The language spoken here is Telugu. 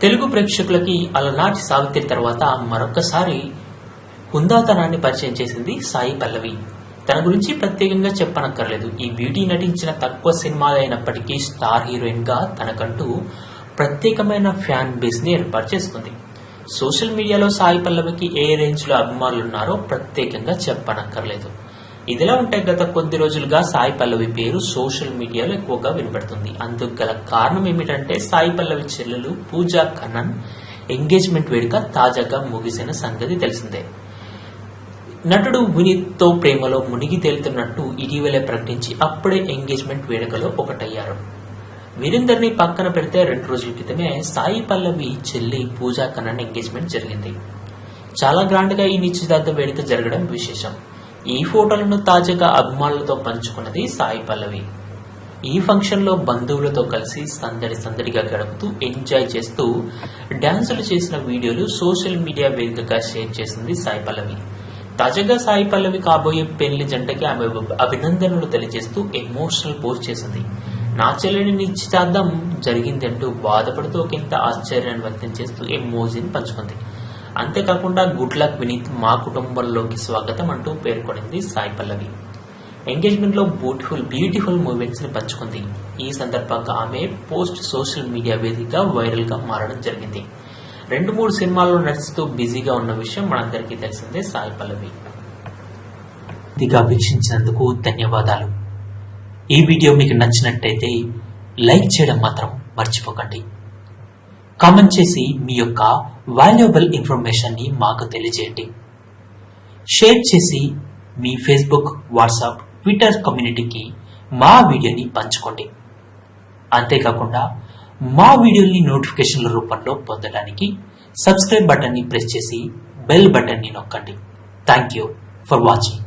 తెలుగు ప్రేక్షకులకి అలనాటి సావిత్రి తర్వాత మరొకసారి హుందాతనాన్ని పరిచయం చేసింది సాయి పల్లవి. తన గురించి ప్రత్యేకంగా చెప్పనక్కర్లేదు. ఈ బ్యూటీ నటించిన తక్కువ సినిమాలు అయినప్పటికీ స్టార్ హీరోయిన్ గా తనకంటూ ప్రత్యేకమైన ఫ్యాన్ బేస్ ని ఏర్పాటు చేసుకుంది. సోషల్ మీడియాలో సాయి పల్లవికి ఏ రేంజ్ లో అభిమానులు ఉన్నారో ప్రత్యేకంగా చెప్పనక్కర్లేదు. ఇదిలా ఉంటే గత కొద్ది రోజులుగా సాయి పల్లవి పేరు సోషల్ మీడియాలో ఎక్కువగా వినపడుతుంది. అందుకు గల కారణం ఏమిటంటే సాయి పల్లవి చెల్లెలు పూజా కన్నన్ ఎంగేజ్మెంట్ వేడుక తాజాగా ముగిసిన సంగతి తెలిసిందే. నటుడు వినీత్ తో ప్రేమలో మునిగి తేలుతున్నట్టు ఇటీవలే ప్రకటించి అప్పుడే ఎంగేజ్మెంట్ వేడుకలో ఒకటయ్యారు. వీరందరినీ పక్కన పెడితే 2 రోజుల క్రితమే సాయి పల్లవి చెల్లి పూజా కన్నన్ ఎంగేజ్మెంట్ జరిగింది. చాలా గ్రాండ్ గా ఈ నిశ్చితార్థ వేడుక జరగడం విశేషం. ఈ ఫోటోలను తాజాగా అభిమానులతో పంచుకున్నది సాయి పల్లవి. ఈ ఫంక్షన్ లో బంధువులతో కలిసి సందడిగా గడుపుతూ ఎంజాయ్ చేస్తూ డాన్సులు చేసిన వీడియోలు సోషల్ మీడియా వేదికగా షేర్ చేసింది సాయి పల్లవి. తాజాగా సాయి పల్లవి కాబోయే పెళ్లి జంటకి ఆమె అభినందనలు తెలియజేస్తూ ఎమోషనల్ పోస్ట్ చేసింది. నా చెల్లిని నిశ్చితార్థం జరిగిందంటూ బాధపడుతూ ఒకంత ఆశ్చర్యాన్ని వ్యక్తం చేస్తూ ఎమోజీని పంచుకుంది. అంతేకాకుండా గుడ్ లక్ వినీత్, మా కుటుంబంలోకి స్వాగతం అంటూ పేర్కొనింది సాయి పల్లవి. ఎంగేజ్మెంట్ లో బ్యూటిఫుల్ మూమెంట్స్ ని పంచుకుంది. ఈ సందర్భంగా ఆమె పోస్ట్ సోషల్ మీడియా వేదికగా వైరల్ గా మారడం జరిగింది. 2-3 సినిమాల్లో నడుస్తూ బిజీగా ఉన్న విషయం మనందరికీ తెలిసిందే. సాయి పల్లవి ఇదిగా వీక్షించినందుకు ధన్యవాదాలు. ఈ వీడియో మీకు నచ్చినట్టయితే లైక్ చేయడం మాత్రం మర్చిపోకండి. కామెంట్ చేసి మీ యొక్క వాల్యుబుల్ ఇన్ఫర్మేషన్ ని మాకు తెలియజేయండి. షేర్ చేసి మీ ఫేస్బుక్, వాట్సాప్, ట్విట్టర్ కమ్యూనిటీకి మా వీడియోని పంచుకోండి. అంతేకాకుండా మా వీడియోని నోటిఫికేషన్ల రూపంలో పొందడానికి సబ్స్క్రైబ్ బటన్ ని ప్రెస్ చేసి బెల్ బటన్ ని నొక్కండి. Thank you for watching.